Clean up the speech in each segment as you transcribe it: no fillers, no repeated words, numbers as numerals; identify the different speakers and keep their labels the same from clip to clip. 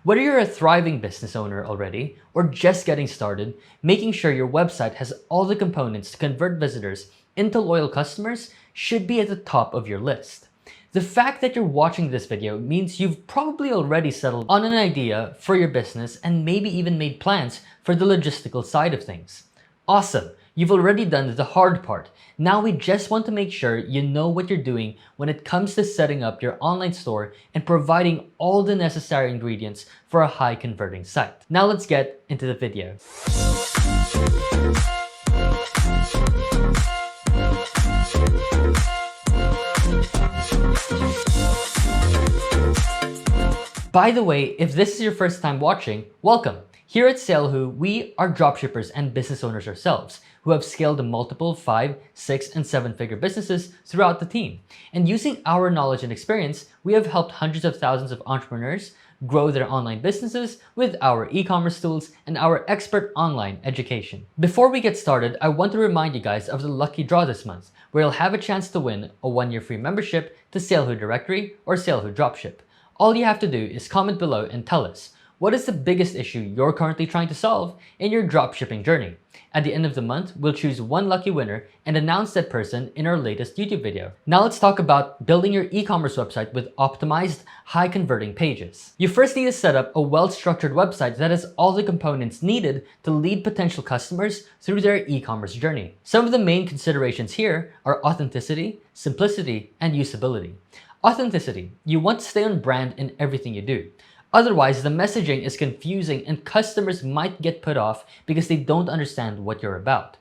Speaker 1: Whether you're a thriving business owner already or just getting started, making sure your website has all the components to convert visitors into loyal customers should be at the top of your list. The fact that you're watching this video means you've probably already settled on an idea for your business and maybe even made plans for the logistical side of things. Awesome! You've already done the hard part. Now we just want to make sure you know what you're doing when it comes to setting up your online store and providing all the necessary ingredients for a high converting site. Now let's get into the video. By the way, if this is your first time watching, welcome. Here at SaleHoo, we are dropshippers and business owners ourselves who have scaled multiple 5, 6, and 7-figure businesses throughout the team. And using our knowledge and experience, we have helped hundreds of thousands of entrepreneurs grow their online businesses with our e-commerce tools and our expert online education. Before we get started, I want to remind you guys of the lucky draw this month, where you'll have a chance to win a 1-year free membership to SaleHoo Directory or SaleHoo Dropship. All you have to do is comment below and tell us, what is the biggest issue you're currently trying to solve in your dropshipping journey? At the end of the month, we'll choose one lucky winner and announce that person in our latest YouTube video. Now let's talk about building your e-commerce website with optimized, high-converting pages. You first need to set up a well-structured website that has all the components needed to lead potential customers through their e-commerce journey. Some of the main considerations here are authenticity, simplicity, and usability. Authenticity. You want to stay on brand in everything you do. Otherwise, the messaging is confusing and customers might get put off because they don't understand what you're about.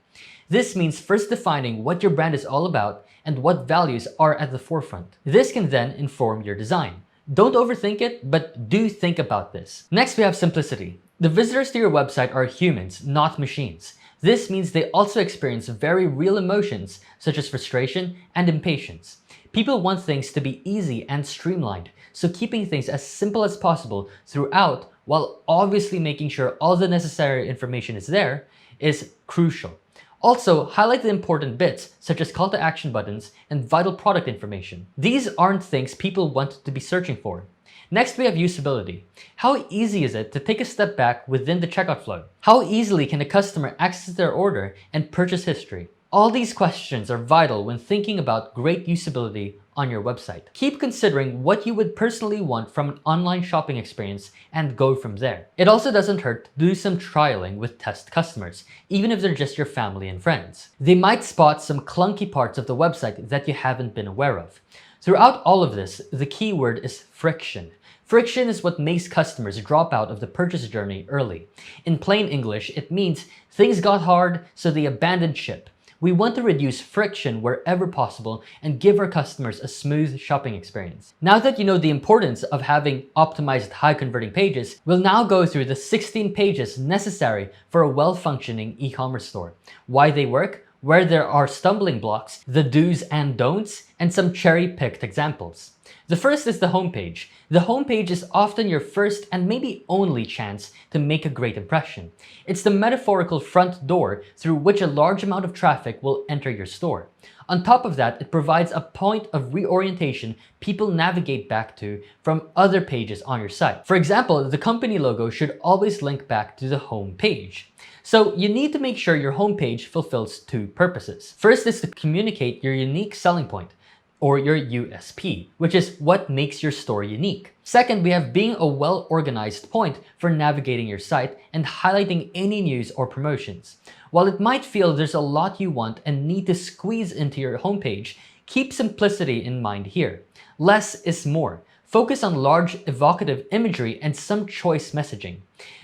Speaker 1: This means first defining what your brand is all about and what values are at the forefront. This can then inform your design. Don't overthink it, but do think about this. Next, we have simplicity. The visitors to your website are humans, not machines. This means they also experience very real emotions such as frustration and impatience. People want things to be easy and streamlined, so keeping things as simple as possible throughout, while obviously making sure all the necessary information is there, is crucial. Also, highlight the important bits such as call to action buttons and vital product information. These aren't things people want to be searching for. Next, we have usability. How easy is it to take a step back within the checkout flow? How easily can a customer access their order and purchase history? All these questions are vital when thinking about great usability on your website. Keep considering what you would personally want from an online shopping experience and go from there. It also doesn't hurt to do some trialing with test customers, even if they're just your family and friends. They might spot some clunky parts of the website that you haven't been aware of. Throughout all of this, the key word is friction. Friction is what makes customers drop out of the purchase journey early. In plain English, it means things got hard, so they abandoned ship. We want to reduce friction wherever possible and give our customers a smooth shopping experience. Now that you know the importance of having optimized high-converting pages, we'll now go through the 16 pages necessary for a well-functioning e-commerce store, why they work, where there are stumbling blocks, the do's and don'ts, and some cherry-picked examples. The first is the homepage. The homepage is often your first and maybe only chance to make a great impression. It's the metaphorical front door through which a large amount of traffic will enter your store. On top of that, it provides a point of reorientation people navigate back to from other pages on your site. For example, the company logo should always link back to the home page. So you need to make sure your homepage fulfills two purposes. First is to communicate your unique selling point, or your USP, which is what makes your store unique. Second, we have being a well-organized point for navigating your site and highlighting any news or promotions. While it might feel there's a lot you want and need to squeeze into your homepage, keep simplicity in mind here. Less is more. Focus on large, evocative imagery and some choice messaging.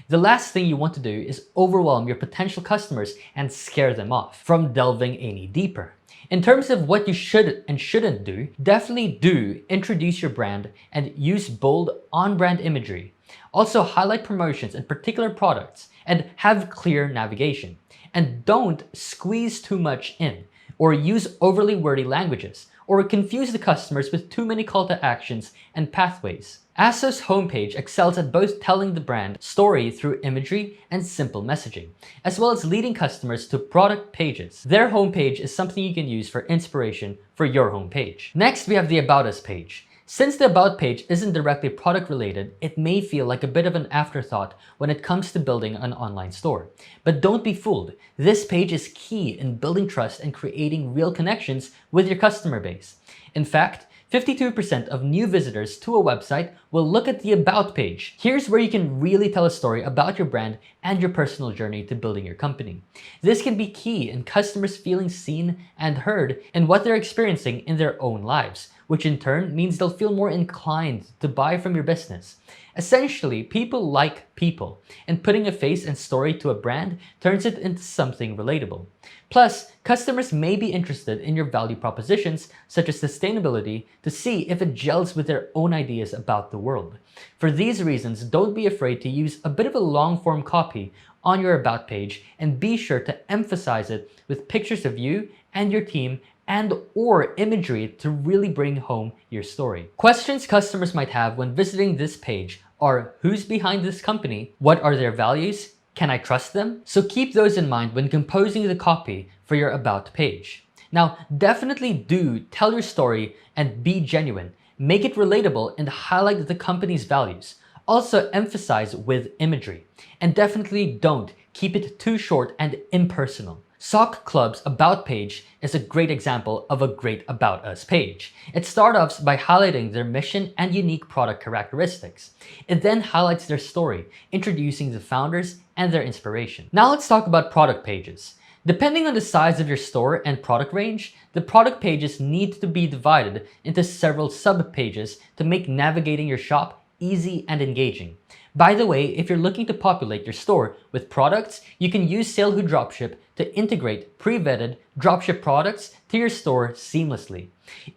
Speaker 1: The last thing you want to do is overwhelm your potential customers and scare them off from delving any deeper. In terms of what you should and shouldn't do, definitely do introduce your brand and use bold on-brand imagery. Also highlight promotions and particular products and have clear navigation. And don't squeeze too much in or use overly wordy languages or confuse the customers with too many call to actions and pathways. ASOS homepage excels at both telling the brand story through imagery and simple messaging, as well as leading customers to product pages. Their homepage is something you can use for inspiration for your homepage. Next, we have the About Us page. Since the About page isn't directly product related, it may feel like a bit of an afterthought when it comes to building an online store. But don't be fooled. This page is key in building trust and creating real connections with your customer base. In fact, 52% of new visitors to a website will look at the About page. Here's where you can really tell a story about your brand and your personal journey to building your company. This can be key in customers feeling seen and heard in what they're experiencing in their own lives, which in turn means they'll feel more inclined to buy from your business. Essentially, people like people, and putting a face and story to a brand turns it into something relatable. Plus, customers may be interested in your value propositions, such as sustainability, to see if it gels with their own ideas about the world. For these reasons, don't be afraid to use a bit of a long-form copy on your About page, and be sure to emphasize it with pictures of you and your team and/or imagery to really bring home your story. Questions customers might have when visiting this page are: who's behind this company? What are their values? Can I trust them? So keep those in mind when composing the copy for your About page. Now, definitely do tell your story and be genuine. Make it relatable and highlight the company's values. Also emphasize with imagery. And definitely don't keep it too short and impersonal. Sock Club's About page is a great example of a great About Us page. It starts off by highlighting their mission and unique product characteristics. It then highlights their story, introducing the founders and their inspiration. Now let's talk about product pages. Depending on the size of your store and product range, the product pages need to be divided into several sub-pages to make navigating your shop easy and engaging. By the way, if you're looking to populate your store with products, you can use SaleHoo Dropship to integrate pre-vetted dropship products to your store seamlessly.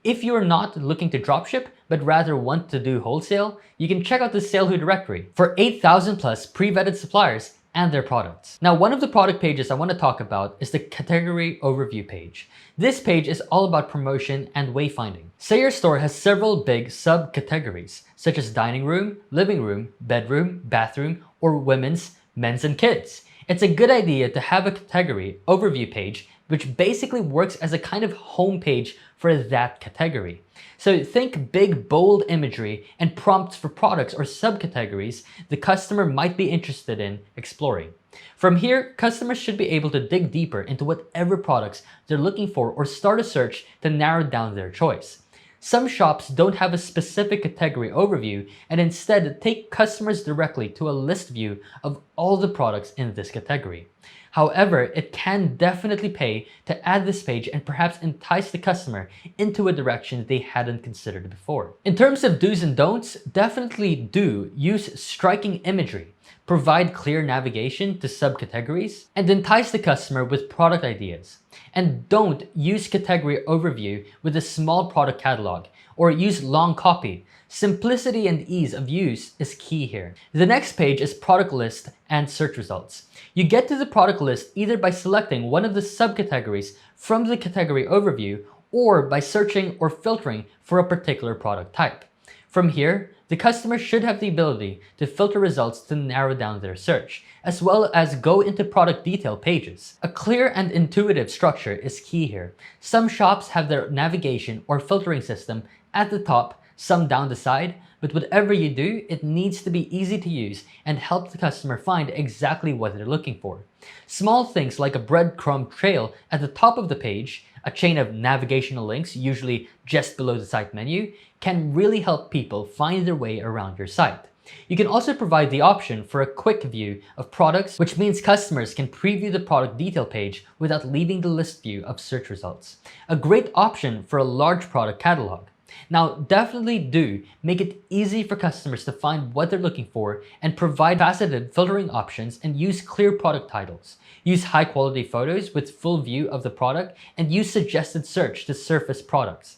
Speaker 1: If you're not looking to dropship, but rather want to do wholesale, you can check out the SaleHoo directory for 8,000 plus pre-vetted suppliers and their products. Now, one of the product pages I want to talk about is the category overview page. This page is all about promotion and wayfinding. Say your store has several big subcategories, such as dining room, living room, bedroom, bathroom, or women's, men's, and kids. It's a good idea to have a category overview page, which basically works as a kind of home page for that category. So think big, bold imagery and prompts for products or subcategories the customer might be interested in exploring. From here, customers should be able to dig deeper into whatever products they're looking for or start a search to narrow down their choice. Some shops don't have a specific category overview and instead take customers directly to a list view of all the products in this category. However, it can definitely pay to add this page and perhaps entice the customer into a direction they hadn't considered before. In terms of do's and don'ts, definitely do use striking imagery, provide clear navigation to subcategories, and entice the customer with product ideas. And don't use category overview with a small product catalog or use long copy. Simplicity and ease of use is key here. The next page is product list and search results. You get to the product list either by selecting one of the subcategories from the category overview or by searching or filtering for a particular product type. From here, the customer should have the ability to filter results to narrow down their search, as well as go into product detail pages. A clear and intuitive structure is key here. Some shops have their navigation or filtering system at the top, some down the side, but whatever you do, it needs to be easy to use and help the customer find exactly what they're looking for. Small things like a breadcrumb trail at the top of the page, a chain of navigational links, usually just below the site menu, can really help people find their way around your site. You can also provide the option for a quick view of products, which means customers can preview the product detail page without leaving the list view of search results. A great option for a large product catalog. Now, definitely do make it easy for customers to find what they're looking for and provide faceted filtering options and use clear product titles. Use high quality photos with full view of the product and use suggested search to surface products.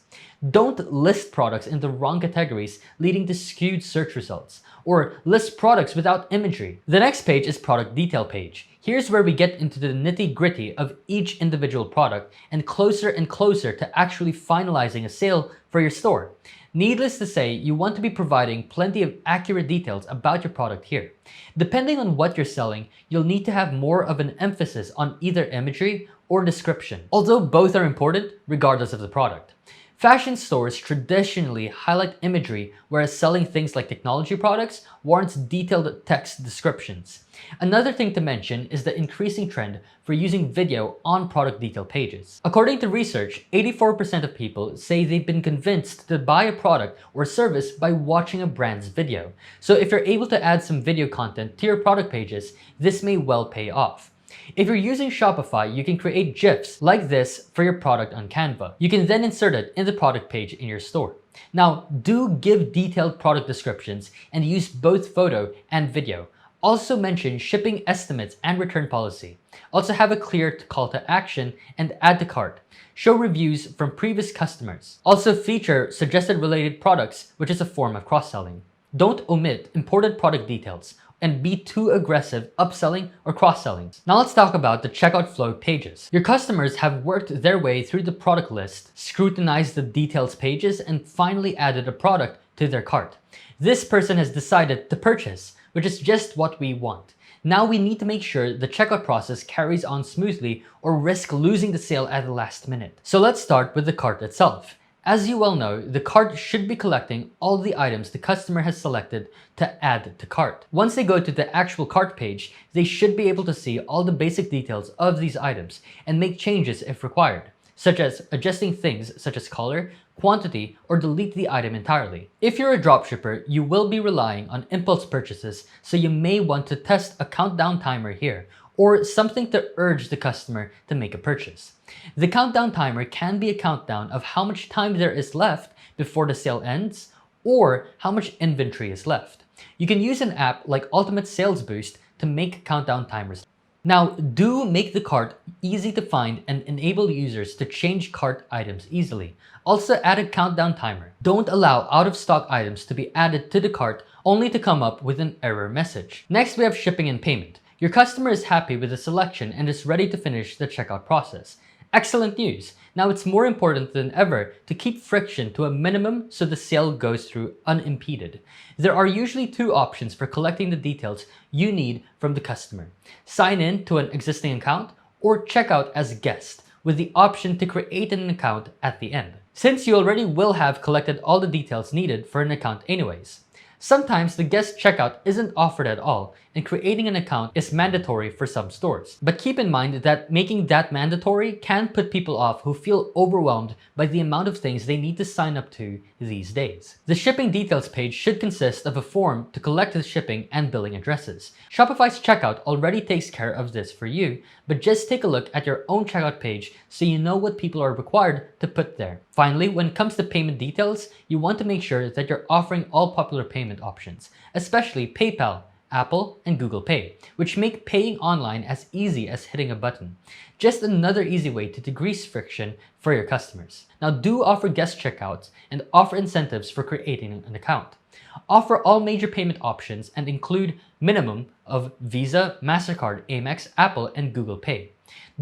Speaker 1: Don't list products in the wrong categories, leading to skewed search results, or list products without imagery. The next page is product detail page. Here's where we get into the nitty-gritty of each individual product and closer to actually finalizing a sale for your store. Needless to say, you want to be providing plenty of accurate details about your product here. Depending on what you're selling, you'll need to have more of an emphasis on either imagery or description, although both are important regardless of the product. Fashion stores traditionally highlight imagery, whereas selling things like technology products warrants detailed text descriptions. Another thing to mention is the increasing trend for using video on product detail pages. According to research, 84% of people say they've been convinced to buy a product or service by watching a brand's video. So if you're able to add some video content to your product pages, this may well pay off. If you're using Shopify, you can create GIFs like this for your product on Canva. You can then insert it in the product page in your store. Now, do give detailed product descriptions and use both photo and video. Also mention shipping estimates and return policy. Also have a clear call to action and add to cart. Show reviews from previous customers. Also feature suggested related products, which is a form of cross-selling. Don't omit important product details and be too aggressive upselling or cross-selling. Now let's talk about the checkout flow pages. Your customers have worked their way through the product list, scrutinized the details pages, and finally added a product to their cart. This person has decided to purchase, which is just what we want. Now we need to make sure the checkout process carries on smoothly or risk losing the sale at the last minute. So let's start with the cart itself. As you well know, the cart should be collecting all the items the customer has selected to add to cart. Once they go to the actual cart page, they should be able to see all the basic details of these items and make changes if required, such as adjusting things such as color, quantity, or delete the item entirely. If you're a dropshipper, you will be relying on impulse purchases, so you may want to test a countdown timer here, or something to urge the customer to make a purchase. The countdown timer can be a countdown of how much time there is left before the sale ends, or how much inventory is left. You can use an app like Ultimate Sales Boost to make countdown timers. Now, do make the cart easy to find and enable users to change cart items easily. Also add a countdown timer. Don't allow out-of-stock items to be added to the cart only to come up with an error message. Next, we have shipping and payment. Your customer is happy with the selection and is ready to finish the checkout process. Excellent news! Now it's more important than ever to keep friction to a minimum so the sale goes through unimpeded. There are usually two options for collecting the details you need from the customer. Sign in to an existing account or check out as guest with the option to create an account at the end, since you already will have collected all the details needed for an account anyways. Sometimes the guest checkout isn't offered at all, and creating an account is mandatory for some stores. But keep in mind that making that mandatory can put people off who feel overwhelmed by the amount of things they need to sign up to these days. The shipping details page should consist of a form to collect the shipping and billing addresses. Shopify's checkout already takes care of this for you, but just take a look at your own checkout page so you know what people are required to put there. Finally, when it comes to payment details, you want to make sure that you're offering all popular payment options, especially PayPal, Apple, and Google Pay, which make paying online as easy as hitting a button. Just another easy way to decrease friction for your customers. Now do offer guest checkouts and offer incentives for creating an account. Offer all major payment options and include minimum of Visa, MasterCard, Amex, Apple, and Google Pay.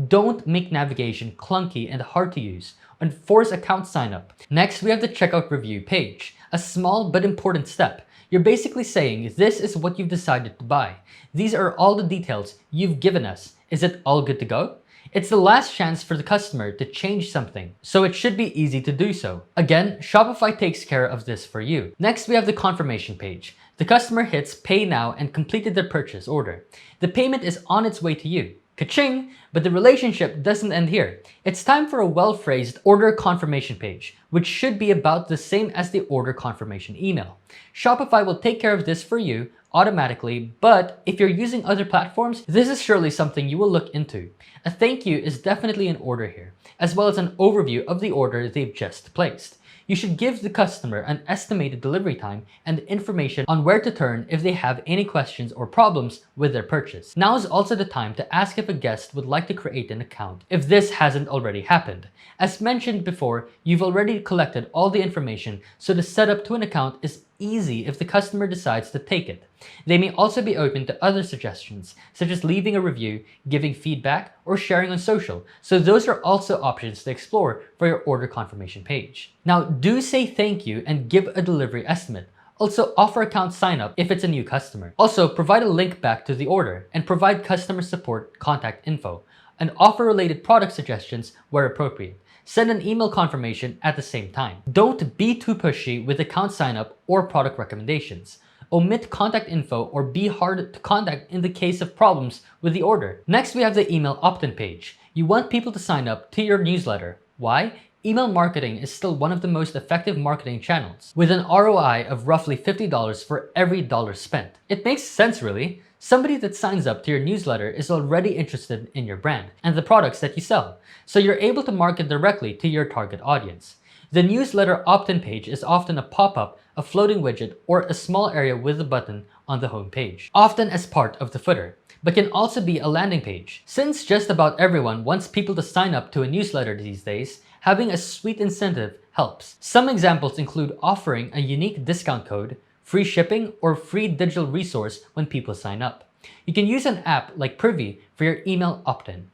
Speaker 1: Don't make navigation clunky and hard to use, and force account sign up. Next, we have the checkout review page, a small but important step. You're basically saying this is what you've decided to buy. These are all the details you've given us. Is it all good to go? It's the last chance for the customer to change something, so it should be easy to do so. Again, Shopify takes care of this for you. Next, we have the confirmation page. The customer hits pay now and completed their purchase order. The payment is on its way to you. Ka-ching! But the relationship doesn't end here. It's time for a well-phrased order confirmation page, which should be about the same as the order confirmation email. Shopify will take care of this for you automatically, but if you're using other platforms, this is surely something you will look into. A thank you is definitely in order here, as well as an overview of the order they've just placed. You should give the customer an estimated delivery time and information on where to turn if they have any questions or problems with their purchase. Now is also the time to ask if a guest would like to create an account, if this hasn't already happened. As mentioned before, you've already collected all the information, so the setup to an account is easy if the customer decides to take it. They may also be open to other suggestions, such as leaving a review, giving feedback, or sharing on social, so those are also options to explore for your order confirmation page. Now, do say thank you and give a delivery estimate. Also, offer account sign up if it's a new customer. Also, provide a link back to the order and provide customer support contact info, and offer related product suggestions where appropriate. Send an email confirmation at the same time. Don't be too pushy with account signup or product recommendations. Omit contact info or be hard to contact in the case of problems with the order. Next, we have the email opt-in page. You want people to sign up to your newsletter. Why? Email marketing is still one of the most effective marketing channels, with an ROI of roughly $50 for every dollar spent. It makes sense, really. Somebody that signs up to your newsletter is already interested in your brand and the products that you sell, so you're able to market directly to your target audience. The newsletter opt-in page is often a pop-up, a floating widget, or a small area with a button on the home page, often as part of the footer, but can also be a landing page. Since just about everyone wants people to sign up to a newsletter these days, having a sweet incentive helps. Some examples include offering a unique discount code, free shipping, or free digital resource when people sign up. You can use an app like Privy for your email opt-in.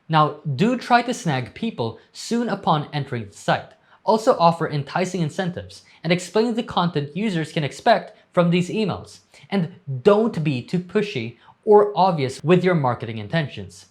Speaker 1: Now, do try to snag people soon upon entering the site. Also offer enticing incentives and explain the content users can expect from these emails. And don't be too pushy or obvious with your marketing intentions,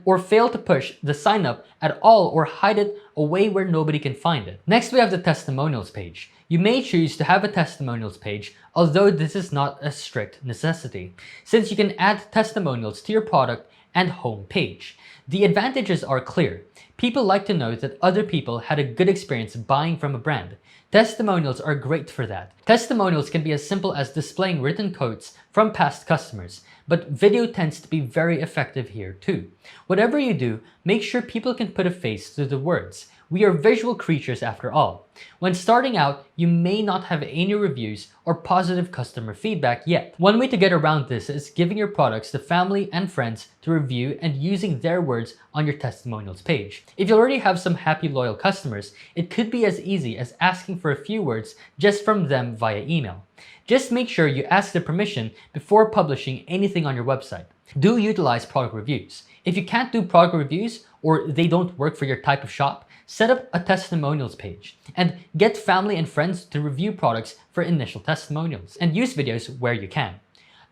Speaker 1: or fail to push the sign up at all or hide it away where nobody can find it. Next, we have the testimonials page. You may choose to have a testimonials page, although this is not a strict necessity, since you can add testimonials to your product and home page. The advantages are clear. People like to know that other people had a good experience buying from a brand. Testimonials are great for that. Testimonials can be as simple as displaying written quotes from past customers, but video tends to be very effective here too. Whatever you do, make sure people can put a face to the words. We are visual creatures after all. When starting out, you may not have any reviews or positive customer feedback yet. One way to get around this is giving your products to family and friends to review and using their words on your testimonials page. If you already have some happy, loyal customers, it could be as easy as asking for a few words just from them via email. Just make sure you ask their permission before publishing anything on your website. Do utilize product reviews. If you can't do product reviews or they don't work for your type of shop, set up a testimonials page and get family and friends to review products for initial testimonials, and use videos where you can.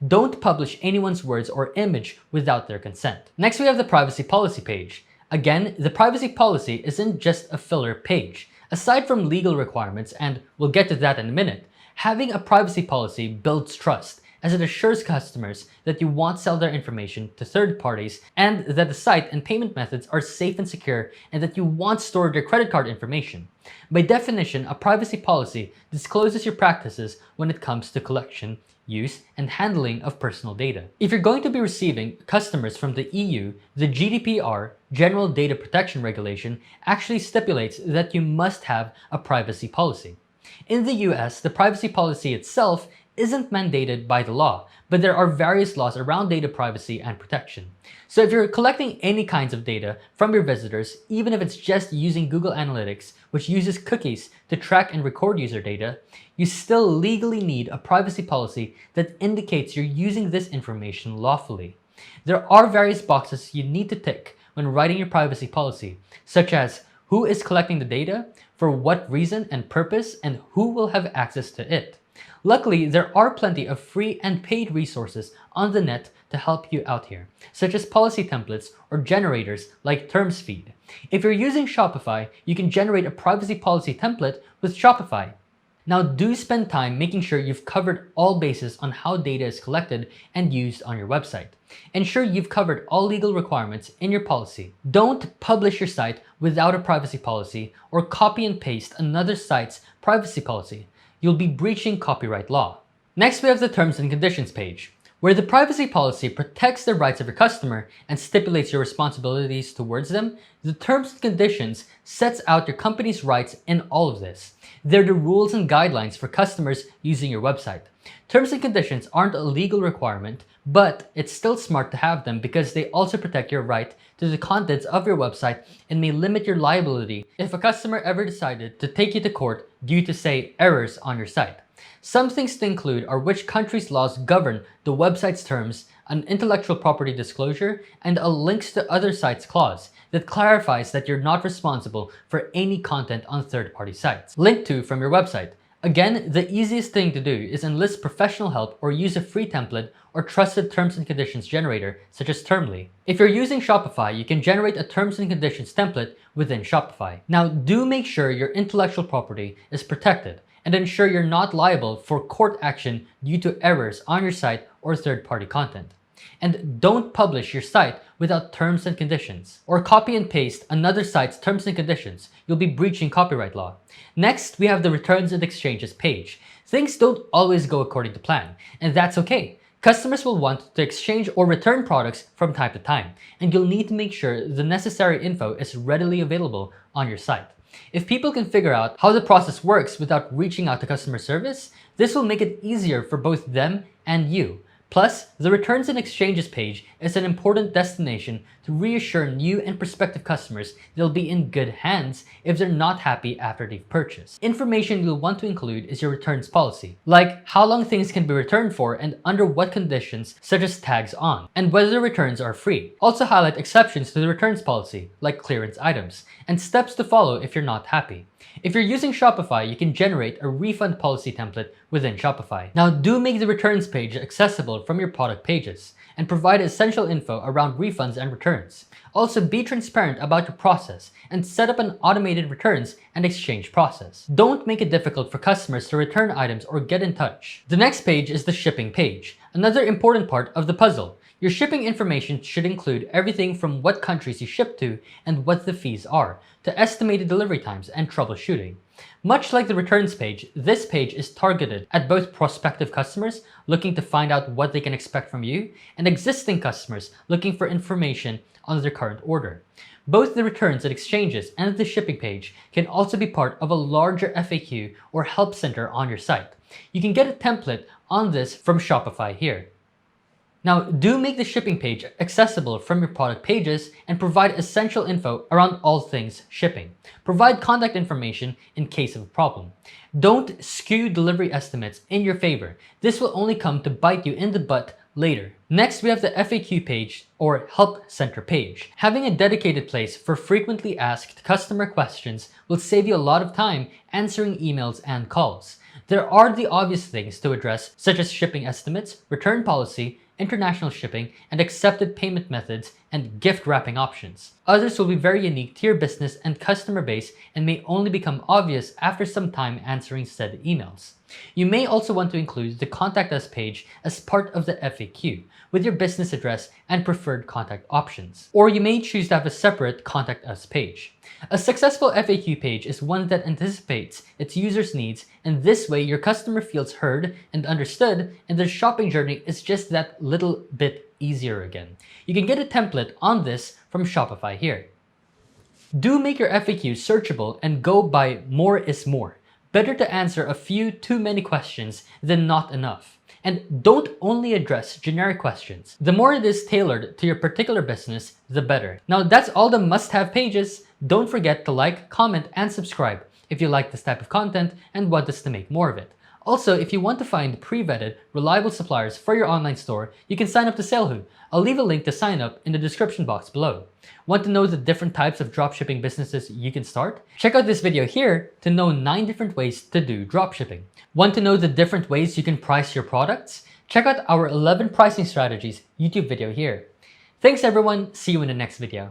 Speaker 1: Don't publish anyone's words or image without their consent. Next, we have the privacy policy page. Again, the privacy policy isn't just a filler page. Aside from legal requirements, and we'll get to that in a minute, having a privacy policy builds trust, as it assures customers that you won't sell their information to third parties, and that the site and payment methods are safe and secure, and that you won't store their credit card information. By definition, a privacy policy discloses your practices when it comes to collection, use, and handling of personal data. If you're going to be receiving customers from the EU, the GDPR, General Data Protection Regulation, actually stipulates that you must have a privacy policy. In the US, the privacy policy itself isn't mandated by the law, but there are various laws around data privacy and protection. So if you're collecting any kinds of data from your visitors, even if it's just using Google Analytics, which uses cookies to track and record user data, you still legally need a privacy policy that indicates you're using this information lawfully. There are various boxes you need to tick when writing your privacy policy, such as who is collecting the data, for what reason and purpose, and who will have access to it. Luckily, there are plenty of free and paid resources on the net to help you out here, such as policy templates or generators like TermsFeed. If you're using Shopify, you can generate a privacy policy template with Shopify. Now, do spend time making sure you've covered all bases on how data is collected and used on your website. Ensure you've covered all legal requirements in your policy. Don't publish your site without a privacy policy or copy and paste another site's privacy policy. You'll be breaching copyright law. Next, we have the terms and conditions page, where the privacy policy protects the rights of your customer and stipulates your responsibilities towards them. The terms and conditions sets out your company's rights in all of this. They're the rules and guidelines for customers using your website. Terms and conditions aren't a legal requirement, but it's still smart to have them because they also protect your right to the contents of your website and may limit your liability if a customer ever decided to take you to court due to, say, errors on your site. Some things to include are which country's laws govern the website's terms, an intellectual property disclosure, and a links to other sites clause that clarifies that you're not responsible for any content on third-party sites linked to from your website, Again, the easiest thing to do is enlist professional help or use a free template or trusted terms and conditions generator such as Termly. If you're using Shopify, you can generate a terms and conditions template within Shopify. Now, do make sure your intellectual property is protected and ensure you're not liable for court action due to errors on your site or third-party content. And don't publish your site without terms and conditions, or copy and paste another site's terms and conditions. You'll be breaching copyright law. Next, we have the returns and exchanges page. Things don't always go according to plan, and that's okay. Customers will want to exchange or return products from time to time, and you'll need to make sure the necessary info is readily available on your site. If people can figure out how the process works without reaching out to customer service, this will make it easier for both them and you. Plus, the returns and exchanges page is an important destination to reassure new and prospective customers they'll be in good hands if they're not happy after they've purchased. Information you'll want to include is your returns policy, like how long things can be returned for and under what conditions, such as tags on, and whether the returns are free. Also highlight exceptions to the returns policy, like clearance items, and steps to follow if you're not happy. If you're using Shopify, you can generate a refund policy template within Shopify. Now, do make the returns page accessible from your product pages and provide essential info around refunds and returns. Also, be transparent about your process and set up an automated returns and exchange process. Don't make it difficult for customers to return items or get in touch. The next page is the shipping page, another important part of the puzzle. Your shipping information should include everything from what countries you ship to and what the fees are, to estimated delivery times and troubleshooting. Much like the returns page, this page is targeted at both prospective customers looking to find out what they can expect from you and existing customers looking for information on their current order. Both the returns and exchanges and the shipping page can also be part of a larger FAQ or help center on your site. You can get a template on this from Shopify here. Now, do make the shipping page accessible from your product pages and provide essential info around all things shipping. Provide contact information in case of a problem. Don't skew delivery estimates in your favor. This will only come to bite you in the butt later. Next, we have the FAQ page or Help Center page. Having a dedicated place for frequently asked customer questions will save you a lot of time answering emails and calls. There are the obvious things to address, such as shipping estimates, return policy, international shipping, and accepted payment methods, and gift wrapping options. Others will be very unique to your business and customer base and may only become obvious after some time answering said emails. You may also want to include the Contact Us page as part of the FAQ, with your business address and preferred contact options. Or you may choose to have a separate Contact Us page. A successful FAQ page is one that anticipates its users' needs, and this way your customer feels heard and understood, and their shopping journey is just that little bit easier again. You can get a template on this from Shopify here. Do make your FAQ searchable and go by more is more. Better to answer a few too many questions than not enough. And don't only address generic questions. The more it is tailored to your particular business, the better. Now, that's all the must-have pages. Don't forget to like, comment, and subscribe if you like this type of content and want us to make more of it. Also, if you want to find pre-vetted, reliable suppliers for your online store, you can sign up to SaleHoo. I'll leave a link to sign up in the description box below. Want to know the different types of dropshipping businesses you can start? Check out this video here to know 9 different ways to do dropshipping. Want to know the different ways you can price your products? Check out our 11 pricing strategies YouTube video here. Thanks everyone, see you in the next video.